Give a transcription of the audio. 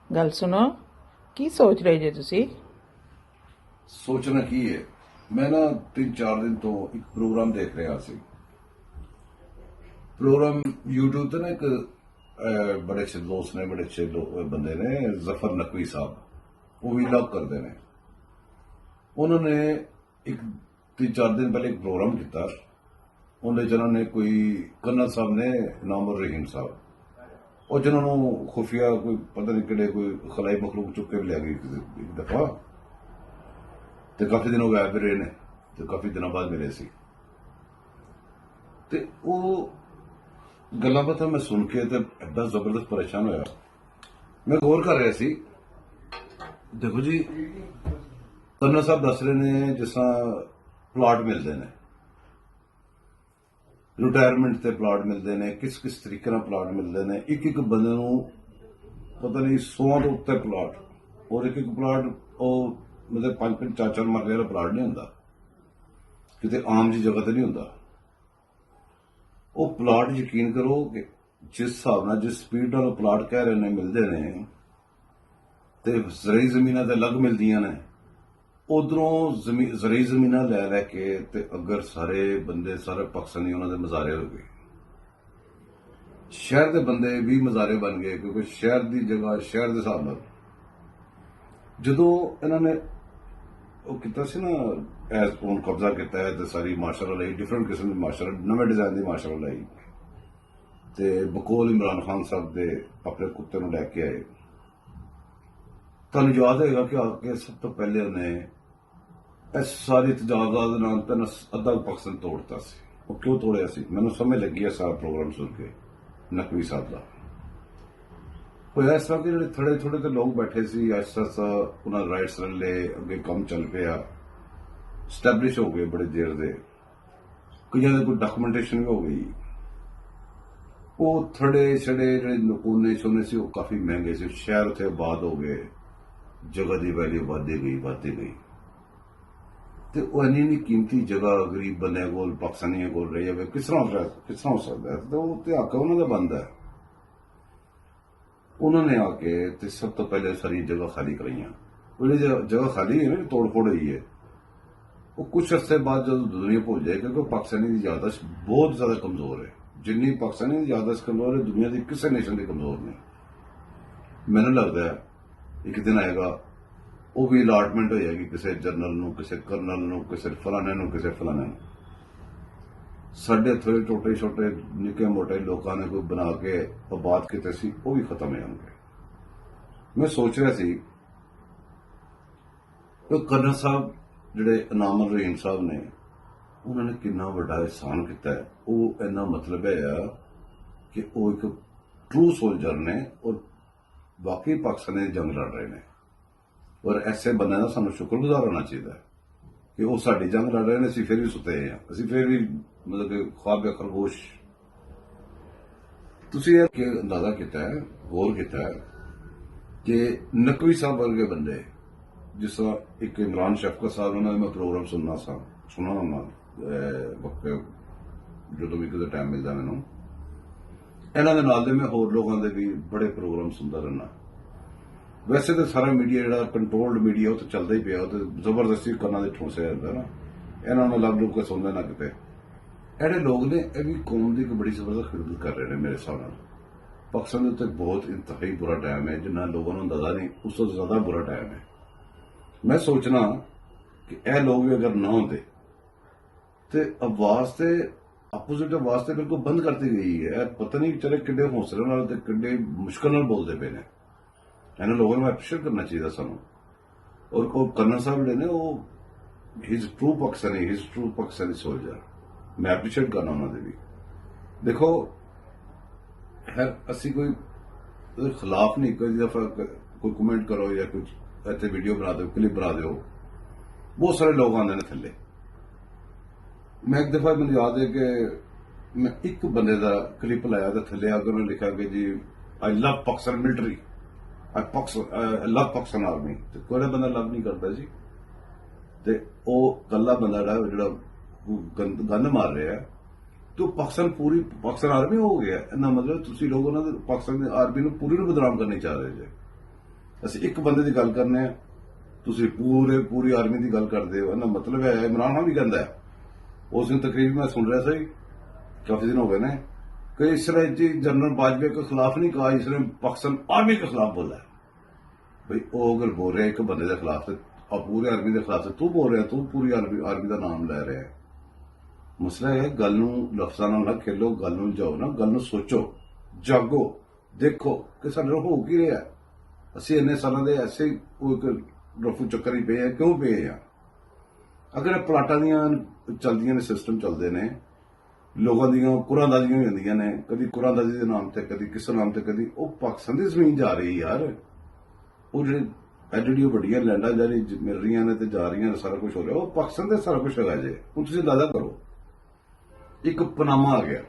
ਗੱਲ ਸੁਣੋ। ਕੀ ਸੋਚ ਰਹੇ ਜੇ ਤੁਸੀਂ? ਸੋਚਣਾ ਕੀ ਹੈ। ਮੈਂ ਨਾ 3-4 ਦਿਨ ਤੋਂ ਇੱਕ ਪ੍ਰੋਗਰਾਮ ਦੇਖ ਰਿਹਾ ਸੀ। ਪ੍ਰੋਗਰਾਮ YouTube ਤੇ ਨਾ ਇੱਕ ਬੜੇ ਅੱਛੇ ਦੋਸਤ ਨੇ, ਬੜੇ ਅੱਛੇ ਬੰਦੇ ਨੇ, ਜ਼ਫਰ ਨਕवी ਸਾਹਿਬ। ਉਹ ਵੀਲੌਗ ਕਰਦੇ ਨੇ। ਉਹਨਾਂ ਨੇ ਇੱਕ 3-4 ਦਿਨ ਪਹਿਲੇ ਇੱਕ ਪ੍ਰੋਗਰਾਮ ਕੀਤਾ। ਉਹਦੇ ਚ ਉਹਨਾਂ ਨੇ ਕੋਈ ਕਰਨਲ ਸਾਹਿਬ ਨੇ, ਨਾਮੁਰ ਰਹੀਮ ਸਾਹਿਬ, ਉਹ ਜਿਹਨਾਂ ਨੂੰ ਖੁਫੀਆ ਕੋਈ ਪਤਾ ਨਹੀਂ ਕਿਹੜੇ ਕੋਈ ਖਲਾਈ ਮਖਲੂਕ ਚੁੱਕ ਕੇ ਲੈ ਗਈ ਇੱਕ ਦਫਾ, ਤੇ ਕਾਫੀ ਦਿਨ ਹੋ ਗਏ ਫਿਰ ਰਹੇ ਨੇ, ਤੇ ਕਾਫੀ ਦਿਨਾਂ ਬਾਅਦ ਮਿਲੇ ਸੀ। ਤੇ ਉਹ ਗੱਲਾਂ ਬਾਤਾਂ ਮੈਂ ਸੁਣ ਕੇ ਤੇ ਐਡਾ ਜ਼ਬਰਦਸਤ ਪਰੇਸ਼ਾਨ ਹੋਇਆ। ਮੈਂ ਗੌਰ ਕਰ ਰਿਹਾ ਸੀ। ਦੇਖੋ ਜੀ, ਕਰਨਲ ਸਾਹਿਬ ਦੱਸ ਰਹੇ ਨੇ ਜਿਸ ਤਰ੍ਹਾਂ ਪਲਾਟ ਮਿਲਦੇ ਨੇ, ਰਿਟਾਇਰਮੈਂਟ ਤੇ ਪਲਾਟ ਮਿਲਦੇ ਨੇ, ਕਿਸ ਤਰੀਕੇ ਨਾਲ ਪਲਾਟ ਮਿਲਦੇ ਨੇ। ਇੱਕ ਬੰਦੇ ਨੂੰ ਪਤਾ ਨਹੀਂ 100 ਤੋਂ ਉੱਤੇ ਪਲਾਟ, ਔਰ ਇੱਕ ਪਲਾਟ ਉਹ ਮਤਲਬ 5-5 4-4 ਮਰਲੇ ਵਾਲਾ ਪਲਾਟ ਨਹੀਂ ਹੁੰਦਾ, ਕਿਤੇ ਆਮ ਜੀ ਜਗ੍ਹਾ ਤੇ ਨਹੀਂ ਹੁੰਦਾ। ਉਹ ਪਲਾਟ ਯਕੀਨ ਕਰੋ ਕਿ ਜਿਸ ਹਿਸਾਬ ਨਾਲ, ਜਿਸ ਸਪੀਡ ਨਾਲ ਉਹ ਪਲਾਟ ਕਹਿ ਰਹੇ ਨੇ ਮਿਲਦੇ ਨੇ, ਤੇ ਜ਼ਰਈ ਜ਼ਮੀਨਾਂ ਤੇ ਅਲੱਗ ਮਿਲਦੀਆਂ ਨੇ। ਉਧਰੋਂ ਜ਼ਰਈ ਜ਼ਮੀਨਾਂ ਲੈ ਕੇ ਤੇ ਅਗਰ ਸਾਰੇ ਬੰਦੇ, ਸਾਰੇ ਪਾਕਿਸਤਾਨੀ ਉਹਨਾਂ ਦੇ ਮਜ਼ਾਰੇ ਹੋ ਗਏ। ਸ਼ਹਿਰ ਦੇ ਬੰਦੇ ਵੀ ਮਜ਼ਾਰੇ ਬਣ ਗਏ, ਕਿਉਂਕਿ ਸ਼ਹਿਰ ਦੀ ਜਗ੍ਹਾ ਸ਼ਹਿਰ ਦੇ ਹਿਸਾਬ ਨਾਲ। ਜਦੋਂ ਇਹਨਾਂ ਨੇ ਉਹ ਕੀਤਾ ਸੀ ਨਾ, ਐਸ ਔਨ ਕਬਜ਼ਾ ਕੀਤਾ ਹੈ, ਤੇ ਸਾਰੀ ਮਾਸ਼ਾਅੱਲਾ ਲਈ ਡਿਫਰੈਂਟ ਕਿਸਮ ਦੀ ਮਾਸ਼ਾਅੱਲਾ, ਨਵੇਂ ਡਿਜ਼ਾਈਨ ਦੀ ਮਾਸ਼ਾਅੱਲਾ ਲਈ, ਤੇ ਬਕੌਲ ਇਮਰਾਨ ਖਾਨ ਸਾਹਿਬ ਦੇ ਆਪਣੇ ਕੁੱਤੇ ਨੂੰ ਲੈ ਕੇ ਆਏ। ਤੁਹਾਨੂੰ ਯਾਦ ਹੋਏਗਾ ਕਿ ਆ ਕੇ ਸਭ ਤੋਂ ਪਹਿਲੇ ਉਹਨੇ ਇਸ ਸਾਰੀ ਤਜਾਵਜ਼ਾਤ ਦੇ ਨਾਲ ਤਾਂ ਅੱਧਾ ਪਾਕਿਸਤਾਨ ਤੋੜਤਾ ਸੀ। ਉਹ ਕਿਉਂ ਤੋੜਿਆ ਸੀ, ਮੈਨੂੰ ਸਮਝ ਲੱਗੀ ਹੈ ਸਾਰਾ ਪ੍ਰੋਗਰਾਮ ਸੁਣ ਕੇ ਨਕवी ਸਾਹਿਬ ਦਾ। ਹੋਇਆ ਇਸ ਤਰ੍ਹਾਂ ਕਿ ਜਿਹੜੇ ਥੋੜੇ ਥੋੜੇ ਤੇ ਲੋਕ ਬੈਠੇ ਸੀ, ਐਸਾ ਉਹਨਾਂ ਦੇ ਰਾਈਟਸ ਲੈ ਅੱਗੇ ਕੰਮ ਚੱਲ ਪਿਆ, ਸਟੈਬਲਿਸ਼ ਹੋ ਗਏ ਬੜੇ ਦੇਰ ਦੇ। ਕਈਆਂ ਦੇ ਕੋਈ ਡਾਕੂਮੈਂਟੇਸ਼ਨ ਵੀ ਹੋ ਗਈ। ਉਹ ਥੜੇ ਛੜੇ ਜਿਹੜੇ ਨਕੂਨੇ ਛੋਨੇ ਸੀ ਉਹ ਕਾਫੀ ਮਹਿੰਗੇ ਸੀ। ਸ਼ਹਿਰ ਉੱਥੇ ਆਬਾਦ ਹੋ ਗਏ, ਜਗ੍ਹਾ ਦੀ ਵੈਲਿਊ ਵੱਧਦੀ ਗਈ। ਤੇ ਉਹ ਇੰਨੀ ਕੀਮਤੀ ਜਗ੍ਹਾ ਗਰੀਬ ਬੰਦਿਆਂ ਕੋਲ, ਪਾਕਿਸਤਾਨੀਆਂ ਕੋਲ ਰਹੀ ਜਾਵੇ, ਕਿਸ ਤਰ੍ਹਾਂ ਹੋ ਸਕਦਾ ਹੈ? ਤੇ ਉਹ ਤੇ ਹੱਕ ਉਹਨਾਂ ਦਾ ਬਣਦਾ ਹੈ। ਉਹਨਾਂ ਨੇ ਆ ਕੇ ਤੇ ਸਭ ਤੋਂ ਪਹਿਲੇ ਸਾਰੀ ਜਗ੍ਹਾ ਖਾਲੀ ਕਰਾਈਆਂ। ਉਹ ਜਿਹੜੀ ਜਗ੍ਹਾ ਖਾਲੀ ਹੈ ਨਾ, ਤੋੜ ਫੋੜ ਹੋਈ ਹੈ, ਉਹ ਕੁਝ ਅਰਸੇ ਬਾਅਦ ਜਦੋਂ ਦੁਨੀਆ ਭੁੱਲ ਜਾਏ, ਕਿਉਂਕਿ ਪਾਕਿਸਤਾਨੀ ਦੀ ਯਾਦਾਸ਼ਤ ਬਹੁਤ ਜ਼ਿਆਦਾ ਕਮਜ਼ੋਰ ਹੈ। ਜਿੰਨੀ ਪਾਕਿਸਤਾਨੀ ਦੀ ਯਾਦਾਸ਼ਤ ਕਮਜ਼ੋਰ ਹੈ, ਦੁਨੀਆ ਦੀ ਕਿਸੇ ਨੇਸ਼ਨ ਦੀ ਕਮਜ਼ੋਰ ਨਹੀਂ। ਮੈਨੂੰ ਲੱਗਦਾ ਹੈ ਇੱਕ ਦਿਨ ਆਏਗਾ, ਉਹ ਵੀ ਅਲਾਟਮੈਂਟ ਹੋ ਜਾਏਗੀ ਕਿਸੇ ਜਨਰਲ ਨੂੰ, ਕਿਸੇ ਕਰਨਲ ਨੂੰ, ਕਿਸੇ ਫਲਾਣੇ ਨੂੰ, ਕਿਸੇ ਫਲਾਣੇ ਨੂੰ। ਸਾਡੇ ਥੋੜੇ ਛੋਟੇ ਨਿੱਕੇ ਮੋਟੇ ਲੋਕਾਂ ਨੇ ਕੋਈ ਬਣਾ ਕੇ ਆਬਾਦ ਕੀਤੇ ਸੀ, ਉਹ ਵੀ ਖਤਮ ਹੋ ਜਾਣਗੇ। ਮੈਂ ਸੋਚ ਰਿਹਾ ਸੀ ਕਿ ਕਰਨਲ ਸਾਹਿਬ ਜਿਹੜੇ ਨਾਮੁਰ ਰਹੀਮ ਸਾਹਿਬ ਨੇ, ਉਹਨਾਂ ਨੇ ਕਿੰਨਾ ਵੱਡਾ ਅਹਿਸਾਨ ਕੀਤਾ ਹੈ। ਉਹ ਇੰਨਾ ਮਤਲਬ ਹੈ ਕਿ ਉਹ ਇੱਕ ਟਰੂ ਸੋਲਜਰ ਨੇ, ਔਰ ਵਾਕਈ ਪਾਕਿਸਤਾਨ ਦੀ ਜੰਗ ਲੜ ਰਹੇ ਨੇ। ਔਰ ਐਸੇ ਬੰਦਿਆਂ ਦਾ ਸਾਨੂੰ ਸ਼ੁਕਰਗੁਜ਼ਾਰ ਹੋਣਾ ਚਾਹੀਦਾ ਹੈ ਕਿ ਉਹ ਸਾਡੀ ਜੰਗ ਲੜ ਰਹੇ ਨੇ, ਅਸੀਂ ਫਿਰ ਵੀ ਸੁੱਤੇ ਹਾਂ, ਅਸੀਂ ਫਿਰ ਵੀ ਮਤਲਬ ਕਿ ख्वाब खरगोश। ਤੁਸੀਂ ਇਹ ਅੰਦਾਜ਼ਾ ਕੀਤਾ ਹੈ, ਗੌਰ ਕੀਤਾ ਹੈ ਕਿ ਨਕवी ਸਾਹਿਬ ਵਰਗੇ ਬੰਦੇ, ਜਿਸ ਤਰ੍ਹਾਂ ਇੱਕ ਇਮਰਾਨ ਸ਼ਫਕਤ ਸਾਹਿਬ, ਉਹਨਾਂ ਦਾ ਮੈਂ ਪ੍ਰੋਗਰਾਮ ਸੁਣਨਾ ਹੁੰਦਾ ਵਕਤ ਜਦੋਂ ਵੀ ਕਿਤੇ ਟਾਈਮ ਮਿਲਦਾ ਮੈਨੂੰ। ਇਹਨਾਂ ਦੇ ਨਾਲ ਦੇ ਮੈਂ ਹੋਰ ਲੋਕਾਂ ਦੇ ਵੀ ਬੜੇ ਪ੍ਰੋਗਰਾਮ ਸੁਣਦਾ ਰਹਿਣਾ। ਵੈਸੇ ਤਾਂ ਸਾਰਾ ਮੀਡੀਆ ਜਿਹੜਾ ਕੰਟਰੋਲਡ ਮੀਡੀਆ, ਉਹ ਤਾਂ ਚੱਲਦਾ ਹੀ ਪਿਆ, ਉਹ ਤਾਂ ਜ਼ਬਰਦਸਤੀ ਕੰਨਾਂ ਦੇ ਠੋਸਿਆ ਜਾਂਦਾ ਨਾ। ਇਹਨਾਂ ਨੂੰ ਲੱਭ ਲੁੱਭ ਕੇ ਸੁਣਦੇ ਨਾ ਕਿਤੇ। ਜਿਹੜੇ ਲੋਕ ਨੇ ਇਹ ਵੀ ਕੌਮ ਦੀ ਇੱਕ ਬੜੀ ਜ਼ਬਰਦਸਤ ਖਿਦਮਤ ਕਰ ਰਹੇ ਨੇ ਮੇਰੇ ਹਿਸਾਬ ਨਾਲ। ਪਾਕਿਸਤਾਨ ਦੇ ਉੱਤੇ ਬਹੁਤ ਇੰਤਹਾਈ ਬੁਰਾ ਟਾਈਮ ਹੈ, ਜਿੰਨਾ ਲੋਕਾਂ ਨੂੰ ਅੰਦਾਜ਼ਾ ਨਹੀਂ, ਉਸ ਤੋਂ ਜ਼ਿਆਦਾ ਬੁਰਾ ਟਾਈਮ ਹੈ। ਮੈਂ ਸੋਚਣਾ ਕਿ ਇਹ ਲੋਕ ਵੀ ਅਗਰ ਨਾ ਹੁੰਦੇ ਤੇ ਆਵਾਜ਼ ਤੇ ਆਪੋਜ਼ਿਟ ਆਵਾਜ਼ ਤੇ ਬਿਲਕੁਲ ਬੰਦ ਕਰਤੀ ਗਈ ਹੈ। ਪਤਾ ਨਹੀਂ ਵਿਚਾਰੇ ਕਿੱਡੇ ਹੌਸਲੇ ਨਾਲ ਤੇ ਕਿੱਡੇ ਮੁਸ਼ਕਲ ਨਾਲ ਬੋਲਦੇ ਪਏ ਨੇ। ਇਹਨਾਂ ਲੋਕਾਂ ਨੂੰ ਐਪਰੀਸ਼ੀਏਟ ਕਰਨਾ ਚਾਹੀਦਾ ਸਾਨੂੰ। ਔਰ ਉਹ ਕਰਨਲ ਸਾਹਿਬ ਜਿਹੜੇ ਨੇ, ਉਹ ਹੀਜ਼ ਟਰੂ ਪਾਕਿਸਤਾਨੀ ਸੋਲਜਰ। ਮੈਂ ਐਪਰੀਸ਼ੀਏਟ ਕਰਨਾ ਉਹਨਾਂ ਦੇ ਵੀ। ਦੇਖੋ, ਅਸੀਂ ਕੋਈ ਉਹਦੇ ਖਿਲਾਫ ਨਹੀਂ, ਕੋਈ ਦਫਾ ਕੋਈ ਕਮੈਂਟ ਕਰੋ ਜਾਂ ਕੁਝ ਇੱਥੇ ਵੀਡੀਓ ਬਣਾ ਦਿਓ, ਕਲਿੱਪ ਬਣਾ ਦਿਓ, ਬਹੁਤ ਸਾਰੇ ਲੋਕ ਆਉਂਦੇ ਨੇ ਥੱਲੇ। ਮੈਂ ਇੱਕ ਦਫਾ ਮੈਨੂੰ ਯਾਦ ਹੈ ਕਿ ਮੈਂ ਇੱਕ ਬੰਦੇ ਦਾ ਕਲਿੱਪ ਲਾਇਆ ਤੇ ਥੱਲੇ ਆ ਕੇ ਉਹਨੇ ਲਿਖਿਆ ਕਿ ਜੀ ਆਈ ਲਵ ਪਾਕਿਸਤਾਨ ਮਿਲਟਰੀ, ਆਈ ਲਵ ਪਾਕਿਸਤਾਨ ਆਰਮੀ। ਤੇ ਕੋਈ ਬੰਦਾ ਲਵ ਨਹੀਂ ਕਰਦਾ ਜੀ। ਤੇ ਉਹ ਕੱਲਾ ਬੰਦਾ ਜਿਹੜਾ ਗੰਦ ਮਾਰ ਰਿਹਾ ਹੈ, ਤੇ ਪਾਕਿਸਤਾਨ ਆਰਮੀ ਹੋ ਗਿਆ। ਇਹਨਾਂ ਮਤਲਬ ਤੁਸੀਂ ਲੋਕ ਉਹਨਾਂ ਦੇ ਪਾਕਿਸਤਾਨ ਦੀ ਆਰਮੀ ਨੂੰ ਪੂਰੀ ਨੂੰ ਬਦਨਾਮ ਕਰਨੀ ਚਾਹ ਰਹੇ ਜੇ। ਅਸੀਂ ਇੱਕ ਬੰਦੇ ਦੀ ਗੱਲ ਕਰਨੇ ਆ, ਤੁਸੀਂ ਪੂਰੀ ਆਰਮੀ ਦੀ ਗੱਲ ਕਰਦੇ ਹੋ। ਨਾ ਮਤਲਬ ਹੈ ਇਮਰਾਨ ਖਾਨ ਵੀ ਕਹਿੰਦਾ ਹੈ, ਉਸ ਦਿਨ ਤਕਰੀਰ ਮੈਂ सुन रहा था, काफी दिन हो गए ने, कि इसने जनरल वाजपेयी के खिलाफ नहीं कहा, इसने पाकिस्तान आर्मी के खिलाफ बोला है। भाई वो अगर बोल रहे एक बंदे के खिलाफ से और पूरे आर्मी के खिलाफ से तू बोल रहा है, तू पूरी आर्मी का नाम ले रहा है। मसला है गल नूं लफ्जां नाल ना खेलो, गल नूं जाओ ना, गल नूं सोचो, जागो, देखो कि साडे नाल हो की रहा। ਅਸੀਂ ਇੰਨੇ ਸਾਲਾਂ ਦੇ ਐਸੇ ਉਹ ਇੱਕ ਰਫੂ ਚੱਕਰ ਹੀ ਪਏ ਆ, ਕਿਉਂ ਪਏ ਆ? ਅਗਰ ਇਹ ਪਲਾਟਾਂ ਦੀਆਂ ਚੱਲਦੀਆਂ ਨੇ, ਸਿਸਟਮ ਚੱਲਦੇ ਨੇ, ਲੋਕਾਂ ਦੀਆਂ ਕੁਰਾਂਦਾਜ਼ੀਆਂ ਹੋ ਜਾਂਦੀਆਂ ਨੇ, ਕਦੀ ਕੁਰਾਂਦਾਜ਼ੀ ਦੇ ਨਾਮ ਤੇ, ਕਦੀ ਕਿਸੇ ਨਾਮ ਤੇ, ਕਦੀ ਉਹ ਪਾਕਿਸਤਾਨ ਦੀ ਜ਼ਮੀਨ ਜਾ ਰਹੀ ਯਾਰ। ਉਹ ਜਿਹੜੇ ਐਡੀ ਵੱਡੀਆਂ ਲੈਂਡਾਂ ਜਾਰੀ ਮਿਲ ਰਹੀਆਂ ਨੇ ਤੇ ਜਾ ਰਹੀਆਂ ਨੇ, ਸਾਰਾ ਕੁਝ ਹੋ ਰਿਹਾ, ਉਹ ਪਾਕਿਸਤਾਨ ਦਾ ਸਾਰਾ ਕੁਝ ਹੈਗਾ ਜੇ। ਹੁਣ ਤੁਸੀਂ ਅੰਦਾਜ਼ਾ ਕਰੋ, ਇੱਕ ਪਨਾਮਾ ਆ ਗਿਆ,